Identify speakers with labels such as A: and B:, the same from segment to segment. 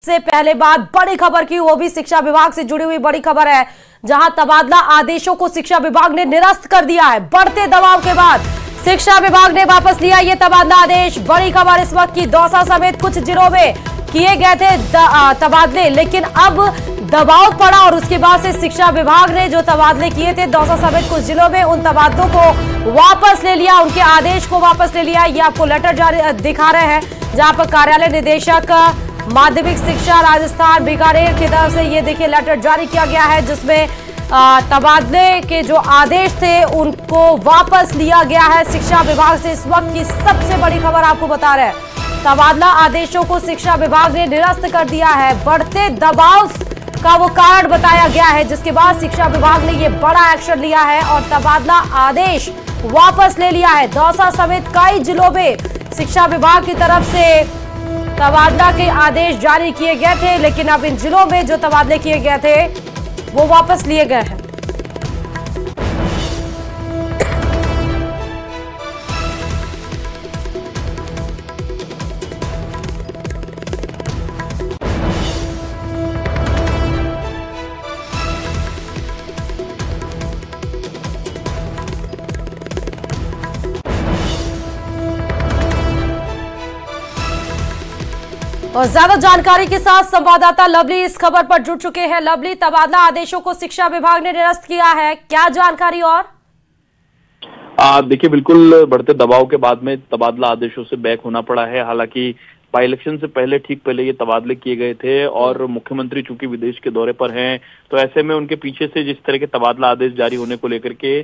A: से पहले बात बड़ी खबर की, वो भी शिक्षा विभाग से जुड़ी हुई बड़ी खबर है, जहां तबादला आदेशों को शिक्षा विभाग ने निरस्त कर दिया है। बढ़ते दबाव के बाद शिक्षा विभाग ने वापस लिया ये तबादला आदेश। बड़ी खबर इस वक्त की, दौसा समेत कुछ जिलों में किए गए थे तबादले, लेकिन अब दबाव पड़ा और उसके बाद से शिक्षा विभाग ने जो तबादले किए थे दौसा समेत कुछ जिलों में, उन तबादलों को वापस ले लिया, उनके आदेश को वापस ले लिया। ये आपको लेटर जारी दिखा रहे हैं, जहां पर कार्यालय निदेशक माध्यमिक शिक्षा राजस्थान बीकानेर की तरफ से ये देखिए लेटर जारी किया गया है, जिसमें तबादले के जो आदेश थे उनको वापस लिया गया है शिक्षा विभाग से। इस वक्त की सबसे बड़ी खबर आपको बता रहे हैं, तबादला आदेशों को शिक्षा विभाग ने निरस्त कर दिया है। बढ़ते दबाव का वो कारण बताया गया है, जिसके बाद शिक्षा विभाग ने ये बड़ा एक्शन लिया है और तबादला आदेश वापस ले लिया है। दौसा समेत कई जिलों में शिक्षा विभाग की तरफ से तबादला के आदेश जारी किए गए थे, लेकिन अब इन जिलों में जो तबादले किए गए थे वो वापस लिए गए हैं। और ज्यादा जानकारी के साथ संवाददाता लवली इस खबर पर जुड़ चुके हैं। लवली, तबादला आदेशों को शिक्षा विभाग ने निरस्त किया है, क्या जानकारी? और
B: देखिए, बिल्कुल बढ़ते दबाव के बाद में तबादला आदेशों से बैक होना पड़ा है। हालांकि बाई इलेक्शन से ठीक पहले ये तबादले किए गए थे और मुख्यमंत्री चूंकि विदेश के दौरे पर हैं, तो ऐसे में उनके पीछे से जिस तरह के तबादला आदेश जारी होने को लेकर के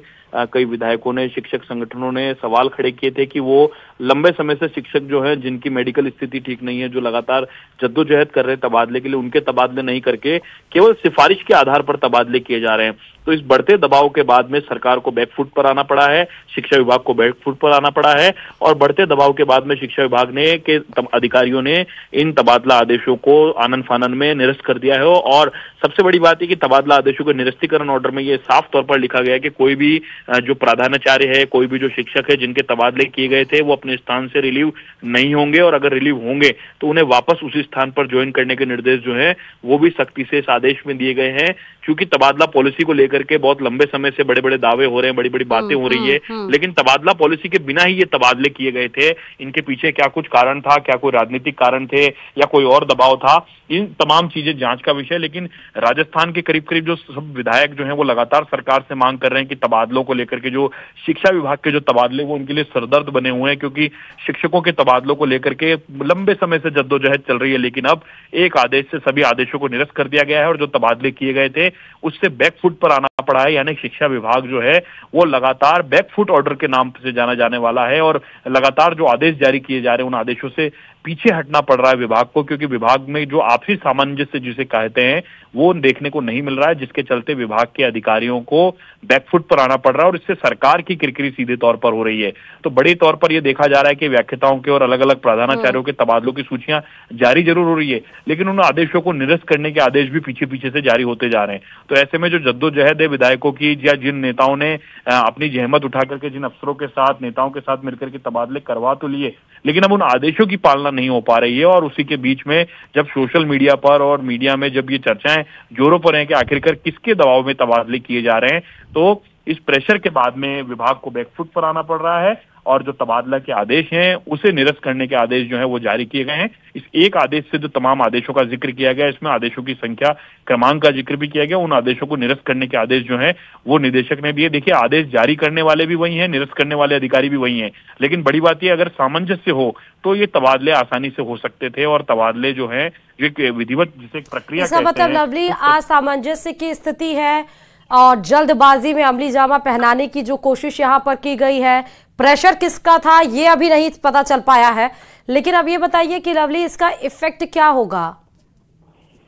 B: कई विधायकों ने, शिक्षक संगठनों ने सवाल खड़े किए थे कि वो लंबे समय से शिक्षक जो हैं, जिनकी मेडिकल स्थिति ठीक नहीं है, जो लगातार जद्दोजहद कर रहे हैं तबादले के लिए, उनके तबादले नहीं करके केवल सिफारिश के आधार पर तबादले किए जा रहे हैं। तो इस बढ़ते दबाव के बाद में सरकार को बैकफुट पर आना पड़ा है, शिक्षा विभाग को बैकफुट पर आना पड़ा है और बढ़ते दबाव के बाद में शिक्षा विभाग ने के अधिकारियों ने इन तबादला आदेशों को आनन फानन में निरस्त कर दिया है। और सबसे बड़ी बात है कि तबादला आदेशों के निरस्तीकरण ऑर्डर में ये साफ तौर पर लिखा गया है कि कोई भी जो प्रधानाचार्य है, कोई भी जो शिक्षक है जिनके तबादले किए गए थे, वो अपने स्थान से रिलीव नहीं होंगे और अगर रिलीव होंगे तो उन्हें वापस उसी स्थान पर ज्वाइन करने के निर्देश जो है वो भी सख्ती से इस आदेश में दिए गए हैं। क्योंकि तबादला पॉलिसी को लेकर के बहुत लंबे समय से बड़े बड़े दावे हो रहे हैं, बड़ी बड़ी बातें हो रही है, लेकिन तबादला पॉलिसी के बिना ही ये तबादले किए गए थे। इनके पीछे क्या कुछ कारण था, क्या कोई राजनीतिक कारण थे या कोई और दबाव था, इन तमाम चीजें जांच का विषय। लेकिन राजस्थान के करीब करीब जो सब विधायक जो हैं वो लगातार सरकार से मांग कर रहे हैं कि तबादलों को लेकर के जो शिक्षा विभाग के जो तबादले वो उनके लिए सरदर्द बने हुए हैं, क्योंकि शिक्षकों के तबादलों को लेकर के लंबे समय से जद्दोजहद चल रही है। लेकिन अब एक आदेश से सभी आदेशों को निरस्त कर दिया गया है और जो तबादले किए गए थे उससे बैकफुट पर आना पड़ा है। यानी शिक्षा विभाग जो है वो लगातार बैकफुट ऑर्डर के नाम से जाना जाने वाला है और लगातार जो आदेश जारी किए जा रहे हैं उन आदेशों से पीछे हटना पड़ रहा है विभाग को, क्योंकि विभाग में जो आपसी सामंजस्य जिसे कहते हैं वो देखने को नहीं मिल रहा है, जिसके चलते विभाग के अधिकारियों को बैकफुट पर आना पड़ रहा है और इससे सरकार की किरकिरी सीधे तौर पर हो रही है। तो बड़े तौर पर यह देखा जा रहा है कि व्याख्याताओं के और अलग अलग प्रधानाचार्यों के तबादलों की सूचियां जारी जरूर हो रही है, लेकिन उन आदेशों को निरस्त करने के आदेश भी पीछे पीछे से जारी होते जा रहे हैं। तो ऐसे में जो जद्दोजहद है विधायकों की, या जिन नेताओं ने अपनी जहमत उठा करके जिन अफसरों के साथ, नेताओं के साथ मिलकर के तबादले करवा तो लिए, लेकिन अब उन आदेशों की पालना नहीं हो पा रही है। और उसी के बीच में जब सोशल मीडिया पर और मीडिया में जब ये चर्चाएं जोरों पर हैं कि आखिरकार किसके दबाव में तबादले किए जा रहे हैं, तो इस प्रेशर के बाद में विभाग को बैकफुट पर आना पड़ रहा है और जो तबादला के आदेश हैं उसे निरस्त करने के आदेश जो है वो जारी किए गए हैं। इस एक आदेश से जो तमाम आदेशों का जिक्र किया गया, इसमें आदेशों की संख्या, क्रमांक का जिक्र भी किया गया। उन आदेशों को निरस्त करने के आदेश जो है वो निदेशक ने दिए। देखिए, आदेश जारी करने वाले भी वही हैं, निरस्त करने वाले अधिकारी भी वही हैं, लेकिन बड़ी बात यह अगर सामंजस्य हो तो ये तबादले आसानी से हो सकते थे और तबादले जो है जो विधिवत जिसे प्रक्रिया कहते हैं,
A: मतलब लवली असामंजस्य की स्थिति है और जल्दबाजी में अमली जामा पहनाने की जो कोशिश यहाँ पर की गई है, प्रेशर किसका था ये अभी नहीं पता चल पाया है। लेकिन अब ये बताइए कि लवली इसका इफेक्ट क्या होगा?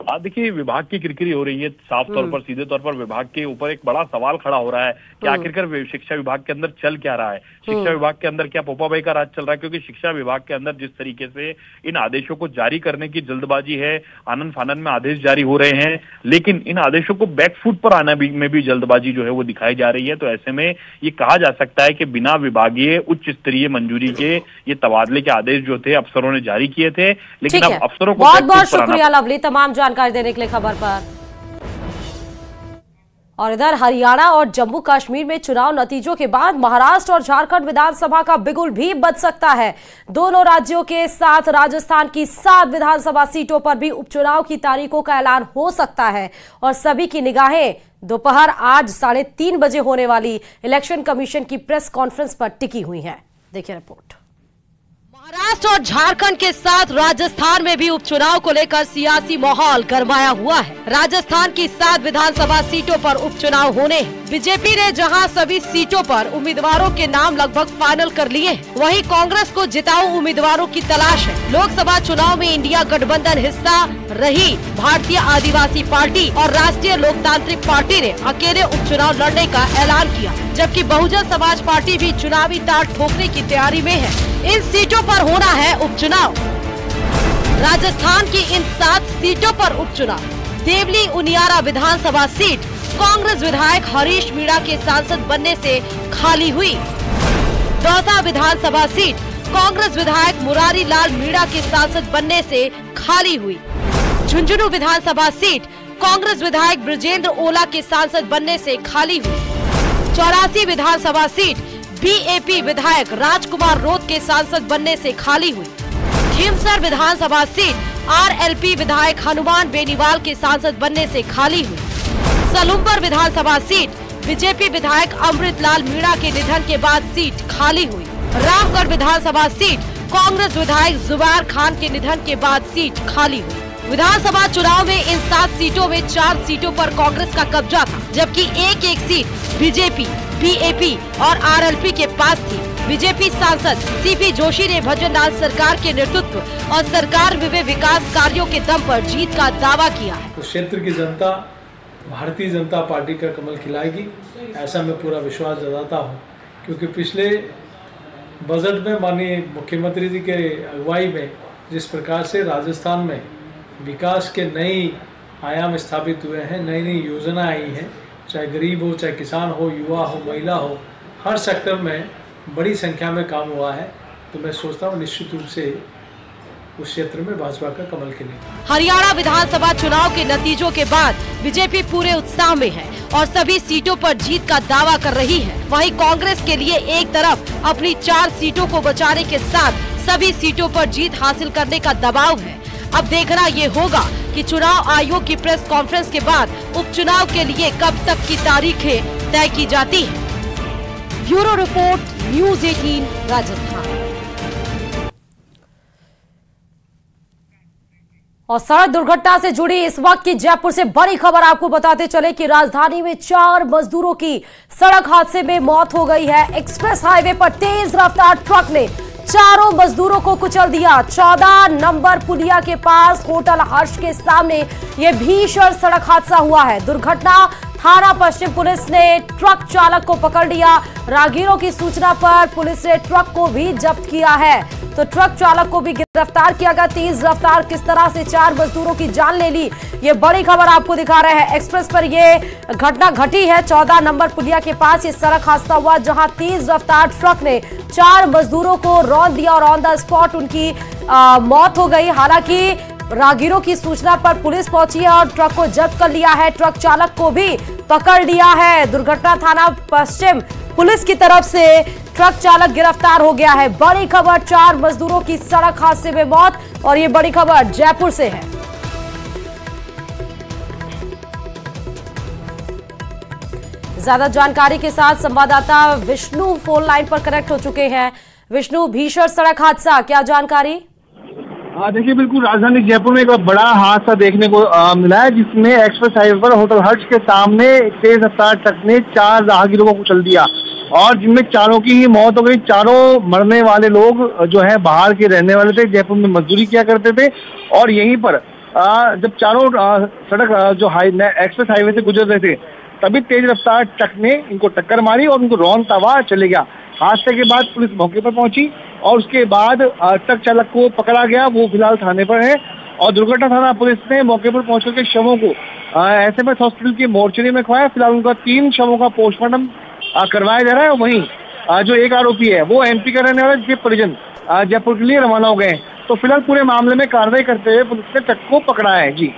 B: देखिए, विभाग की किरकिरी हो रही है, साफ तौर पर सीधे तौर पर विभाग के ऊपर एक बड़ा सवाल खड़ा हो रहा है कि आखिरकार शिक्षा विभाग के अंदर चल क्या रहा है। शिक्षा विभाग के अंदर क्या पोपाबाई का राज चल रहा है? क्योंकि शिक्षा विभाग के अंदर जिस तरीके से इन आदेशों को जारी करने की जल्दबाजी है, आनन फानन में आदेश जारी हो रहे हैं, लेकिन इन आदेशों को बैकफुट पर आने में भी जल्दबाजी जो है वो दिखाई जा रही है। तो ऐसे में ये कहा जा सकता है कि बिना विभागीय उच्च स्तरीय मंजूरी के ये तबादले के आदेश जो थे अफसरों ने जारी किए थे, लेकिन अब अफसरों को
A: बहुत बहुत शुक्रिया लवली तमाम जानकारी देने के लिए खबर पर। और इधर हरियाणा और जम्मू कश्मीर में चुनाव नतीजों के बाद महाराष्ट्र और झारखंड विधानसभा का बिगुल भी बज सकता है। दोनों राज्यों के साथ राजस्थान की 7 विधानसभा सीटों पर भी उपचुनाव की तारीखों का ऐलान हो सकता है और सभी की निगाहें दोपहर आज 3:30 बजे होने वाली इलेक्शन कमीशन की प्रेस कॉन्फ्रेंस पर टिकी हुई है। देखिए रिपोर्ट। महाराष्ट्र और झारखंड के साथ राजस्थान में भी उपचुनाव को लेकर सियासी माहौल गरमाया हुआ है। राजस्थान की 7 विधानसभा सीटों पर उपचुनाव होने हैं। बीजेपी ने जहां सभी सीटों पर उम्मीदवारों के नाम लगभग फाइनल कर लिए हैं, वहीं कांग्रेस को जिताऊ उम्मीदवारों की तलाश है। लोकसभा चुनाव में इंडिया गठबंधन हिस्सा रही भारतीय आदिवासी पार्टी और राष्ट्रीय लोकतांत्रिक पार्टी ने अकेले उपचुनाव लड़ने का ऐलान किया, जबकि बहुजन समाज पार्टी भी चुनावी तार ठोकने की तैयारी में है। इन सीटों पर होना है उपचुनाव। राजस्थान की इन 7 सीटों पर उपचुनाव। देवली उनियारा विधानसभा सीट कांग्रेस विधायक हरीश मीणा के सांसद बनने से खाली हुई। दौसा विधानसभा सीट कांग्रेस विधायक मुरारी लाल मीणा के सांसद बनने से खाली हुई। झुंझुनू विधानसभा सीट कांग्रेस विधायक ब्रजेंद्र ओला के सांसद बनने से खाली हुई। 84 विधानसभा सीट बीएपी विधायक राजकुमार रोत के सांसद बनने से खाली हुई। खीमसर विधानसभा सीट आरएलपी विधायक हनुमान बेनीवाल के सांसद बनने से खाली हुई। सलूमपुर विधानसभा सीट बीजेपी विधायक अमृतलाल मीणा के निधन के बाद सीट खाली हुई। रामगढ़ विधानसभा सीट कांग्रेस विधायक जुबैर खान के निधन के बाद सीट खाली हुई। विधानसभा चुनाव में इन 7 सीटों में 4 सीटों पर कांग्रेस का कब्जा था, जबकि एक सीट बीजेपी, बीएपी और आरएलपी के पास थी। बीजेपी सांसद सीपी जोशी ने भजन लाल सरकार के नेतृत्व और सरकार में विकास कार्यों के दम पर जीत का दावा किया है।
C: तो क्षेत्र की जनता भारतीय जनता पार्टी का कमल खिलाएगी, ऐसा मैं पूरा विश्वास जताता हूँ, क्योंकि पिछले बजट में माननीय मुख्यमंत्री जी के अगुवाई में जिस प्रकार से राजस्थान में विकास के नई आयाम स्थापित हुए हैं, नई नई योजना आई हैं, चाहे गरीब हो, चाहे किसान हो, युवा हो, महिला हो, हर सेक्टर में बड़ी संख्या में काम हुआ है। तो मैं सोचता हूँ निश्चित रूप से उस क्षेत्र में भाजपा का कमल खिलेगा।
A: हरियाणा विधानसभा चुनाव के नतीजों के बाद बीजेपी पूरे उत्साह में है और सभी सीटों पर जीत का दावा कर रही है। वहीं कांग्रेस के लिए एक तरफ अपनी 4 सीटों को बचाने के साथ सभी सीटों पर जीत हासिल करने का दबाव है। अब देखना ये होगा कि चुनाव आयोग की प्रेस कॉन्फ्रेंस के बाद उपचुनाव के लिए कब तक की तारीखें तय की जाती हैं। Bureau report, news 18 Rajasthan. और सड़क दुर्घटना से जुड़ी इस वक्त की जयपुर से बड़ी खबर आपको बताते चले कि राजधानी में 4 मजदूरों की सड़क हादसे में मौत हो गई है। एक्सप्रेस हाईवे पर तेज रफ्तार ट्रक ने 4 मजदूरों को कुचल दिया। 14 नंबर पुलिया के पास होटल हर्ष के सामने ये भीषण सड़क हादसा हुआ है। दुर्घटना थाना पश्चिम पुलिस ने ट्रक चालक को पकड़ लिया। राहगीरों की सूचना पर पुलिस ने ट्रक को भी जब्त किया है, तो ट्रक चालक को भी गिरफ्तार किया गया। तेज रफ्तार किस तरह से 4 मजदूरों की जान ले ली, ये बड़ी खबर आपको दिखा रहे हैं। एक्सप्रेस पर ये घटना घटी है। 14 नंबर पुलिया के पास ये सड़क हादसा हुआ, जहां तेज रफ्तार ट्रक ने 4 मजदूरों को रौंद दिया और ऑन द स्पॉट उनकी मौत हो गई। हालांकि राहगीरों की सूचना पर पुलिस पहुंची है और ट्रक को जब्त कर लिया है। ट्रक चालक को भी पकड़ लिया है। दुर्घटना थाना पश्चिम पुलिस की तरफ से ट्रक चालक गिरफ्तार हो गया है। बड़ी खबर, 4 मजदूरों की सड़क हादसे में मौत, और ये बड़ी खबर जयपुर से है। ज्यादा जानकारी के साथ संवाददाता विष्णु फोन लाइन पर कनेक्ट हो चुके हैं। विष्णु, भीषण सड़क हादसा, क्या जानकारी?
D: देखिए, बिल्कुल राजधानी जयपुर में एक बड़ा हादसा देखने को मिला है, जिसमें एक्सप्रेस हाईवे पर होटल हर्ष के सामने तेज रफ्तार ट्रक ने 4 राहगीरों को कुचल दिया और जिनमें 4 की ही मौत हो गई। 4 मरने वाले लोग जो है बाहर के रहने वाले थे, जयपुर में मजदूरी किया करते थे और यहीं पर जब चारों सड़क जो एक्सप्रेस हाईवे से गुजर रहे थे तभी तेज रफ्तार ट्रक ने इनको टक्कर मारी और उनको रौंदता हुआ चले गया। हादसे के बाद पुलिस मौके पर पहुंची और उसके बाद ट्रक चालक को पकड़ा गया, वो फिलहाल थाने पर है और दुर्घटना थाना पुलिस ने मौके पर पहुंचकर के शवों को एसएमएस हॉस्पिटल की मोर्चरी में रखवाया। फिलहाल उनका 3 शवों का पोस्टमार्टम करवाया जा रहा है। वहीं जो एक आरोपी है वो एमपी का रहने वाला, जिसके परिजन जयपुर के लिए रवाना हो गए हैं। तो फिलहाल पूरे मामले में कार्रवाई करते हुए पुलिस ने ट्रक को पकड़ा है। जी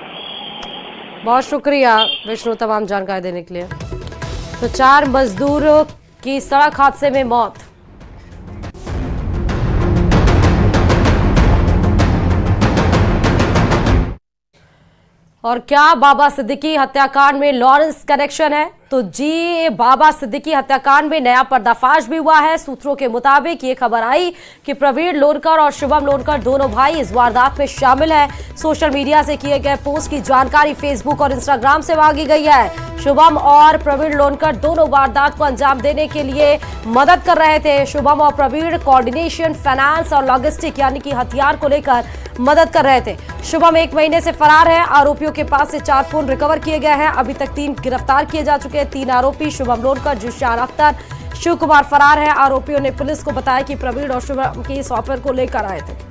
A: बहुत शुक्रिया विष्णु तमाम जानकारी देने के लिए। तो 4 मजदूरों की सड़क हादसे में मौत। और क्या बाबा सिद्दीकी हत्याकांड में लॉरेंस कनेक्शन है? तो जी, बाबा सिद्दीकी हत्याकांड में नया पर्दाफाश भी हुआ है। सूत्रों के मुताबिक ये खबर आई कि प्रवीण लोनकर और शुभम लोनकर दोनों भाई इस वारदात में शामिल हैं। सोशल मीडिया से किए गए पोस्ट की जानकारी फेसबुक और इंस्टाग्राम से मांगी गई है। शुभम और प्रवीण लोनकर दोनों वारदात को अंजाम देने के लिए मदद कर रहे थे। शुभम और प्रवीण कोऑर्डिनेशन, फाइनेंस और लॉजिस्टिक यानी कि हथियार को लेकर मदद कर रहे थे। शुभम 1 महीने से फरार है। आरोपियों के पास से 4 फोन रिकवर किए गए हैं। अभी तक 3 गिरफ्तार किए जा चुके हैं। 3 आरोपी शुभम लोनकर, जिशान अख्तर, शिव कुमार फरार है। आरोपियों ने पुलिस को बताया कि प्रवीण और शुभम की सॉफ्टवेयर को लेकर आए थे।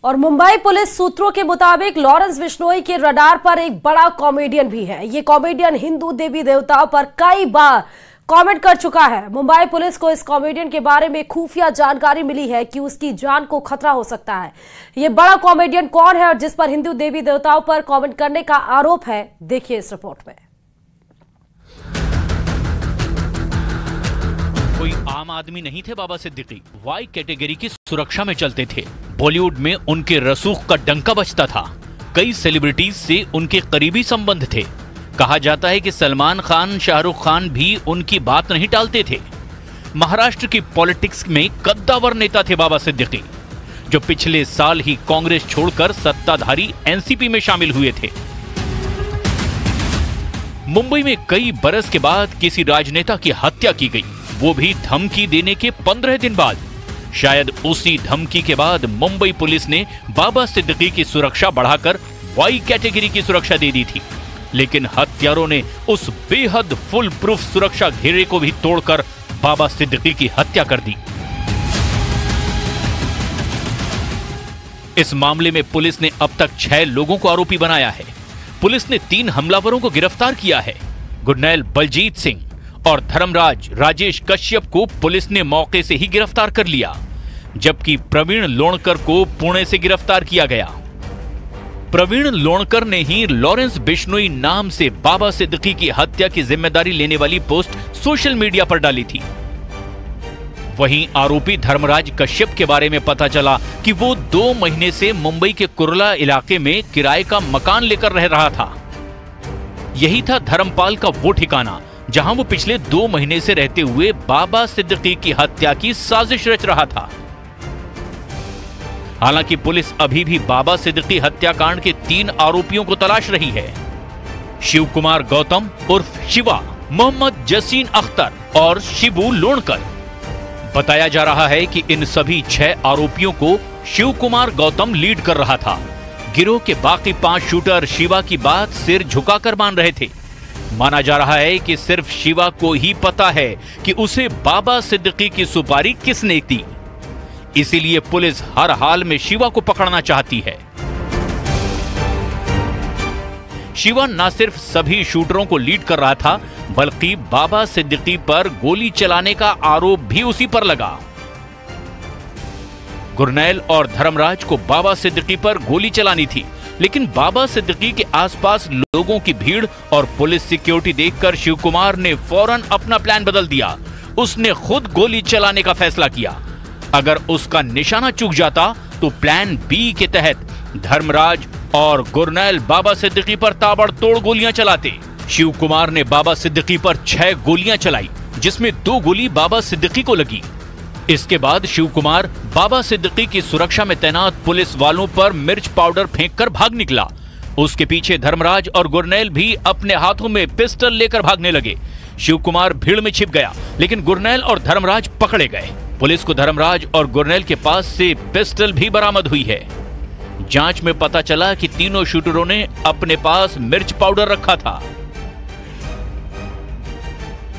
A: और मुंबई पुलिस सूत्रों के मुताबिक लॉरेंस बिश्नोई के रडार पर एक बड़ा कॉमेडियन भी है। ये कॉमेडियन हिंदू देवी देवताओं पर कई बार कमेंट कर चुका है। मुंबई पुलिस को इस कॉमेडियन के बारे में खुफिया जानकारी मिली है कि उसकी जान को खतरा हो सकता है। ये बड़ा कॉमेडियन कौन है और जिस पर हिंदू देवी देवताओं पर कमेंट करने का आरोप है, देखिए इस रिपोर्ट में।
E: कोई आम आदमी नहीं थे बाबा सिद्दीकी। वाई कैटेगरी की सुरक्षा में चलते थे। बॉलीवुड में उनके रसूख का डंका बजता था। कई सेलिब्रिटीज से उनके करीबी संबंध थे। कहा जाता है कि सलमान खान, शाहरुख खान भी उनकी बात नहीं टालते थे। महाराष्ट्र की पॉलिटिक्स में कद्दावर नेता थे बाबा सिद्दीकी, जो पिछले साल ही कांग्रेस छोड़कर सत्ताधारी एनसीपी में शामिल हुए थे। मुंबई में कई बरस के बाद किसी राजनेता की हत्या की गई, वो भी धमकी देने के 15 दिन बाद। शायद उसी धमकी के बाद मुंबई पुलिस ने बाबा सिद्दीकी की सुरक्षा बढ़ाकर वाई कैटेगरी की सुरक्षा दे दी थी। लेकिन हत्यारों ने उस बेहद फुल प्रूफ सुरक्षा घेरे को भी तोड़कर बाबा सिद्दीकी की हत्या कर दी। इस मामले में पुलिस ने अब तक 6 लोगों को आरोपी बनाया है। पुलिस ने 3 हमलावरों को गिरफ्तार किया है। गुरनैल बलजीत सिंह और धर्मराज राजेश कश्यप को पुलिस ने मौके से ही गिरफ्तार कर लिया, जबकि प्रवीण लोणकर को पुणे से गिरफ्तार किया गया। प्रवीण लोणकर ने ही लॉरेंस बिश्नोई नाम से बाबा सिद्दीकी की हत्या की जिम्मेदारी लेने वाली पोस्ट सोशल मीडिया पर डाली थी। वहीं आरोपी धर्मराज कश्यप के बारे में पता चला कि वो 2 महीने से मुंबई के कुर्ला इलाके में किराए का मकान लेकर रह रहा था। यही था धर्मपाल का वो ठिकाना जहां वो पिछले 2 महीने से रहते हुए बाबा सिद्दीकी की हत्या की साजिश रच रहा था। हालांकि पुलिस अभी भी बाबा सिद्दीकी हत्याकांड के 3 आरोपियों को तलाश रही है। शिव कुमार गौतम उर्फ शिवा, मोहम्मद जसीन अख्तर और शिबू लोणकर। बताया जा रहा है कि इन सभी 6 आरोपियों को शिव कुमार गौतम लीड कर रहा था। गिरोह के बाकी 5 शूटर शिवा की बात सिर झुकाकर मान रहे थे। माना जा रहा है कि सिर्फ शिवा को ही पता है कि उसे बाबा सिद्दीकी की सुपारी किसने दी। इसीलिए पुलिस हर हाल में शिवा को पकड़ना चाहती है। शिवा न सिर्फ सभी शूटरों को लीड कर रहा था, बल्कि बाबा सिद्दीकी पर गोली चलाने का आरोप भी उसी पर लगा। गुरनैल और धर्मराज को बाबा सिद्दीकी पर गोली चलानी थी, लेकिन बाबा सिद्दीकी के आसपास लोगों की भीड़ और पुलिस सिक्योरिटी देखकर शिव कुमार ने फौरन अपना प्लान बदल दिया। उसने खुद गोली चलाने का फैसला किया। अगर उसका निशाना चूक जाता तो प्लान बी के तहत धर्मराज और गुरनैल बाबा सिद्दीकी पर ताबड़तोड़ गोलियां चलाते। शिव कुमार ने बाबा सिद्दीकी पर 6 गोलियां चलाई, जिसमें 2 गोली बाबा सिद्दीकी को लगी। इसके बाद शिव कुमार बाबा सिद्दीकी की सुरक्षा में तैनात पुलिस वालों पर मिर्च पाउडर फेंककर भाग निकला। उसके पीछे धर्मराज और गुरनैल भी अपने हाथों में पिस्टल लेकर भागने लगे। शिव कुमार भीड़ में छिप गया, लेकिन गुरनैल और धर्मराज पकड़े गए। पुलिस को धर्मराज और गुरनैल के पास से पिस्टल भी बरामद हुई है। जांच में पता चला कि तीनों शूटरों ने अपने पास मिर्च पाउडर रखा था।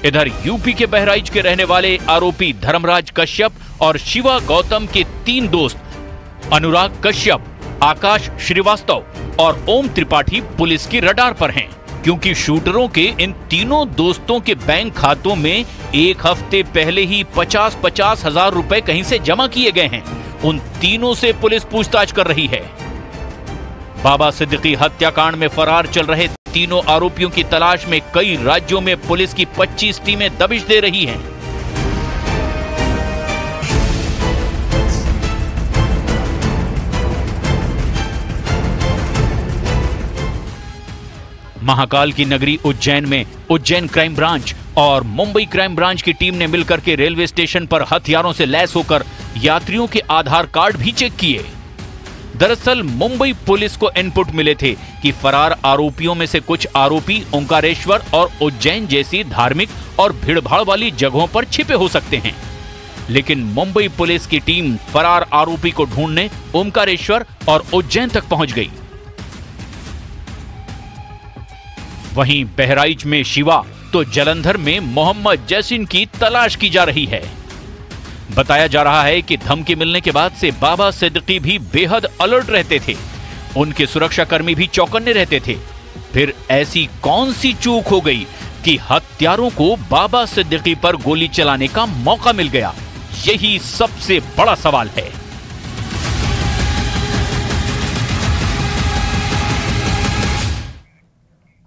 E: इधर यूपी के बहराइच के रहने वाले आरोपी धर्मराज कश्यप और शिवा गौतम के 3 दोस्त अनुराग कश्यप, आकाश श्रीवास्तव और ओम त्रिपाठी पुलिस की रडार पर हैं, क्योंकि शूटरों के इन तीनों दोस्तों के बैंक खातों में 1 हफ्ते पहले ही 50-50 हजार रुपए कहीं से जमा किए गए हैं। उन तीनों से पुलिस पूछताछ कर रही है। बाबा सिद्दीकी हत्याकांड में फरार चल रहे तीनों आरोपियों की तलाश में कई राज्यों में पुलिस की 25 टीमें दबिश दे रही हैं। महाकाल की नगरी उज्जैन में उज्जैन क्राइम ब्रांच और मुंबई क्राइम ब्रांच की टीम ने मिलकर के रेलवे स्टेशन पर हथियारों से लैस होकर यात्रियों के आधार कार्ड भी चेक किए। दरअसल मुंबई पुलिस को इनपुट मिले थे कि फरार आरोपियों में से कुछ आरोपी ओंकारेश्वर और उज्जैन जैसी धार्मिक और भीड़भाड़ वाली जगहों पर छिपे हो सकते हैं। लेकिन मुंबई पुलिस की टीम फरार आरोपी को ढूंढने ओंकारेश्वर और उज्जैन तक पहुंच गई। वहीं बहराइच में शिवा तो जलंधर में मोहम्मद जैसिन की तलाश की जा रही है। बताया जा रहा है कि धमकी मिलने के बाद से बाबा सिद्दीकी भी बेहद अलर्ट रहते थे। उनके सुरक्षाकर्मी भी चौकन्ने रहते थे। फिर ऐसी कौन सी चूक हो गई कि हत्यारों को बाबा सिद्दीकी पर गोली चलाने का मौका मिल गया? यही सबसे बड़ा सवाल है।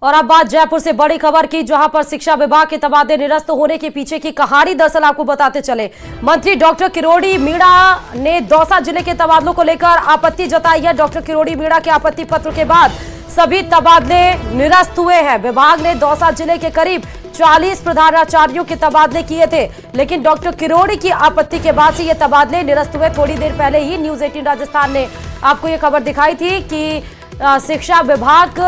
A: और अब बात जयपुर से बड़ी खबर की, जहां पर शिक्षा विभाग के तबादले निरस्त होने के पीछे की कहानी दरअसल आपको बताते चले। मंत्री डॉक्टर किरोड़ी मीणा ने दौसा जिले के तबादलों को लेकर आपत्ति जताई है। डॉक्टर किरोड़ी मीणा के आपत्ति पत्र के बाद सभी तबादले निरस्त हुए हैं। विभाग ने दौसा जिले के करीब 40 प्रधानाचार्यों के तबादले किए थे, लेकिन डॉक्टर किरोड़ी की आपत्ति के बाद से ये तबादले निरस्त हुए। थोड़ी देर पहले ही न्यूज 18 राजस्थान ने आपको ये खबर दिखाई थी कि शिक्षा विभाग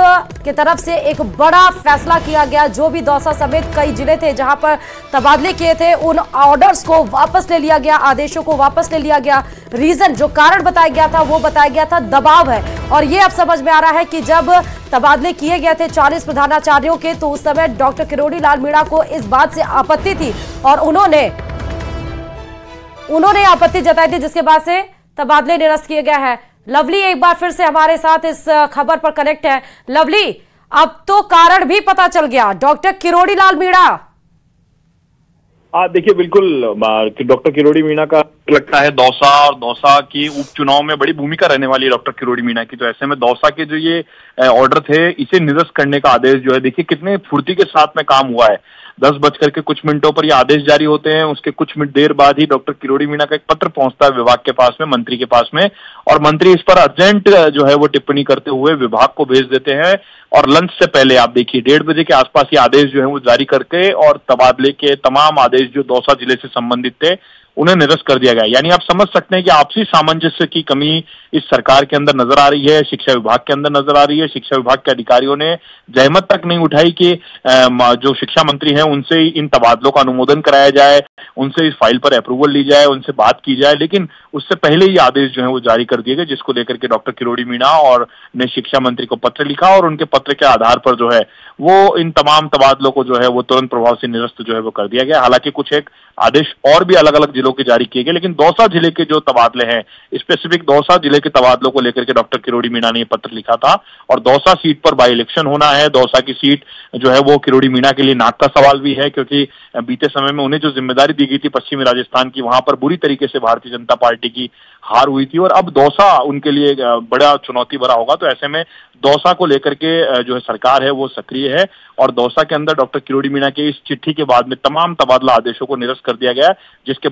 A: की तरफ से एक बड़ा फैसला किया गया। जो भी दौसा समेत कई जिले थे जहां पर तबादले किए थे, उन ऑर्डर्स को वापस ले लिया गया, आदेशों को वापस ले लिया गया। रीजन, जो कारण बताया गया था, वो बताया गया था दबाव है। और ये अब समझ में आ रहा है कि जब तबादले किए गए थे 40 प्रधानाचार्यों के, तो उस समय डॉक्टर किरोड़ी लाल मीणा को इस बात से आपत्ति थी और उन्होंने आपत्ति जताई थी, जिसके बाद से तबादले निरस्त किए गए हैं। लवली एक बार फिर से हमारे साथ इस खबर पर कनेक्ट है। लवली, अब तो कारण भी पता चल गया, डॉक्टर किरोड़ी लाल मीणा।
B: देखिए, बिल्कुल डॉक्टर किरोड़ी मीणा का लगता है दौसा और दौसा की उपचुनाव में बड़ी भूमिका रहने वाली है डॉक्टर किरोड़ी मीणा की। तो ऐसे में दौसा के जो ये ऑर्डर थे, इसे निरस्त करने का आदेश जो है, देखिए कितने फुर्ती के साथ में काम हुआ है। 10 बज कुछ मिनटों पर ये आदेश जारी होते हैं। उसके कुछ मिनट देर बाद ही डॉक्टर किरोड़ी मीणा का एक पत्र पहुंचता है विभाग के पास में, मंत्री के पास में, और मंत्री इस पर अर्जेंट जो है वो टिप्पणी करते हुए विभाग को भेज देते हैं। और लंच से पहले आप देखिए 1:30 बजे के आसपास ये आदेश जो है वो जारी करके और तबादले के तमाम आदेश जो दौसा जिले से संबंधित थे उन्हें निरस्त कर दिया गया। यानी आप समझ सकते हैं कि आपसी सामंजस्य की कमी इस सरकार के अंदर नजर आ रही है, शिक्षा विभाग के अंदर नजर आ रही है। शिक्षा विभाग के अधिकारियों ने जहमत तक नहीं उठाई कि जो शिक्षा मंत्री हैं उनसे इन तबादलों का अनुमोदन कराया जाए, उनसे इस फाइल पर अप्रूवल ली जाए, उनसे बात की जाए। लेकिन उससे पहले ही आदेश जो है वो जारी कर दिए गए, जिसको लेकर के डॉक्टर किरोड़ी मीणा और ने शिक्षा मंत्री को पत्र लिखा और उनके पत्र के आधार पर जो है वो इन तमाम तबादलों को जो है वो तुरंत प्रभाव से निरस्त जो है वो कर दिया गया। हालांकि कुछ एक आदेश और भी अलग अलग जिलों के जारी किए गए, लेकिन दौसा जिले के जो तबादले हैं, स्पेसिफिक दौसा जिले के तबादलों को लेकर के डॉक्टर किरोड़ी मीणा ने पत्र लिखा था। और दौसा सीट पर बाई इलेक्शन होना है। दौसा की सीट जो है वो किरोड़ी मीणा के लिए नाक का सवाल भी है, क्योंकि बीते समय में उन्हें जो जिम्मेदारी दी गई थी पश्चिमी राजस्थान की, वहां पर बुरी तरीके से भारतीय जनता पार्टी की हार हुई थी और अब दौसा उनके लिए बड़ा चुनौती भरा होगा। तो ऐसे में दौसा को लेकर के जो है सरकार है वो सक्रिय है और दौसा के अंदर डॉक्टर किरोड़ी मीणा के इस चिट्ठी के बाद में तमाम तबादला आदेशों को निरस्त कर दिया गया, जिसके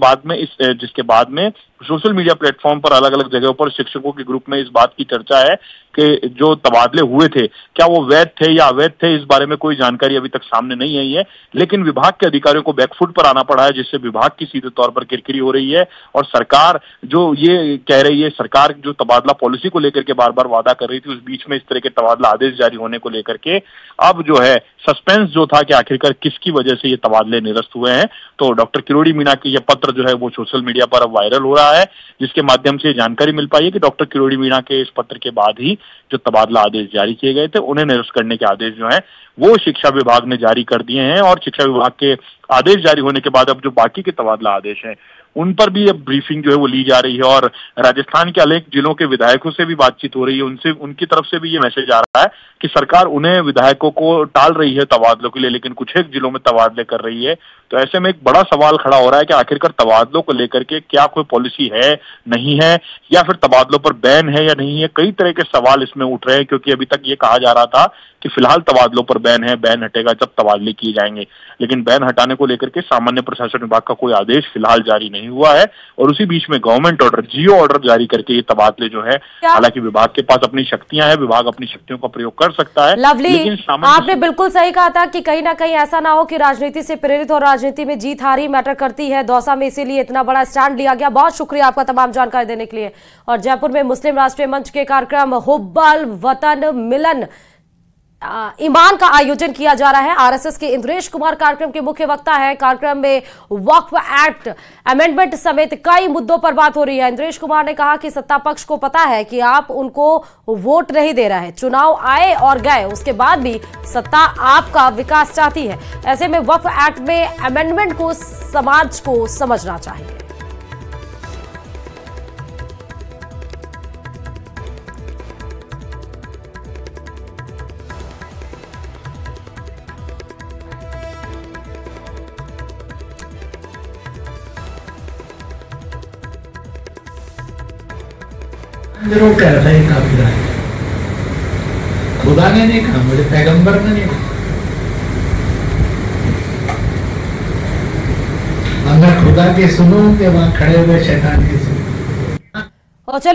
B: बाद में सोशल मीडिया प्लेटफॉर्म पर अलग अलग जगहों पर शिक्षकों के ग्रुप में इस बात की चर्चा है कि जो तबादले हुए थे क्या वो वैध थे या अवैध थे, इस बारे में कोई जानकारी अभी तक सामने नहीं आई है। लेकिन विभाग के अधिकारियों को बैकफुट पर आना पड़ा है, जिससे विभाग की सीधे तौर पर किरकिरी हो रही है। और सरकार जो ये कह रही है, सरकार जो तबादला पॉलिसी को लेकर के बार बार वादा कर रही थी, उस बीच में इस तरह के तबादला आदेश जारी होने को लेकर के अब जो है सस्पेंस जो था कि आखिरकार किसकी वजह से ये तबादले निरस्त हुए हैं। तो डॉक्टर किरोड़ी मीणा की यह पत्र जो है वो सोशल मीडिया पर अब वायरल हो रहा है, जिसके माध्यम से जानकारी मिल पाई है कि डॉक्टर किरोड़ी मीणा के इस पत्र के बाद ही जो तबादला आदेश जारी किए गए थे उन्हें निरस्त करने के आदेश जो है वो शिक्षा विभाग ने जारी कर दिए हैं। और शिक्षा विभाग के आदेश जारी होने के बाद अब जो बाकी के तबादला आदेश हैं उन पर भी अब ब्रीफिंग जो है वो ली जा रही है। और राजस्थान के अनेक जिलों के विधायकों से भी बातचीत हो रही है, उनसे उनकी तरफ से भी ये मैसेज आ रहा है कि सरकार उन्हें विधायकों को टाल रही है तबादलों के लिए, लेकिन कुछ एक जिलों में तबादले कर रही है। तो ऐसे में एक बड़ा सवाल खड़ा हो रहा है कि आखिरकार तबादलों को लेकर के क्या कोई पॉलिसी है, नहीं है, या फिर तबादलों पर बैन है या नहीं है। कई तरह के सवाल इसमें उठ रहे हैं, क्योंकि अभी तक ये कहा जा रहा था कि फिलहाल तबादलों पर बैन है, बैन हटेगा जब तबादले किए जाएंगे। लेकिन बैन हटाने को लेकर के सामान्य प्रशासन विभाग का कोई आदेश फिलहाल जारी नहीं हुआ है। और उसी बीच में गवर्नमेंट ऑर्डर, जियो ऑर्डर जारी करके ये तबादले जो है, हालांकि विभाग के पास अपनी शक्तियां हैं, विभाग अपनी शक्तियों का प्रयोग कर सकता है।
A: लवली, आपने बिल्कुल सही कहा था कि कहीं ना कहीं ऐसा ना हो कि राजनीति से प्रेरित और राजनीति में जीत हारी मैटर करती है दौसा में, इसीलिए इतना बड़ा स्टैंड लिया गया। बहुत शुक्रिया आपका तमाम जानकारी देने के लिए। और जयपुर में मुस्लिम राष्ट्रीय मंच के कार्यक्रम हुब्बल वतन मिलन ईमान का आयोजन किया जा रहा है। आरएसएस के इंद्रेश कुमार कार्यक्रम के मुख्य वक्ता है। कार्यक्रम में वक्फ एक्ट अमेंडमेंट समेत कई मुद्दों पर बात हो रही है। इंद्रेश कुमार ने कहा कि सत्ता पक्ष को पता है कि आप उनको वोट नहीं दे रहे हैं, चुनाव आए और गए, उसके बाद भी सत्ता आपका विकास चाहती है। ऐसे में वक्फ एक्ट में अमेंडमेंट को समाज को समझना चाहिए।
C: जरूर कह रहा है काफिला है, खुदा ने नहीं कहा, मुझे पैगंबर ने नहीं कहा। अगर खुदा के सुनो के वहां खड़े हुए शैतान के सुनो।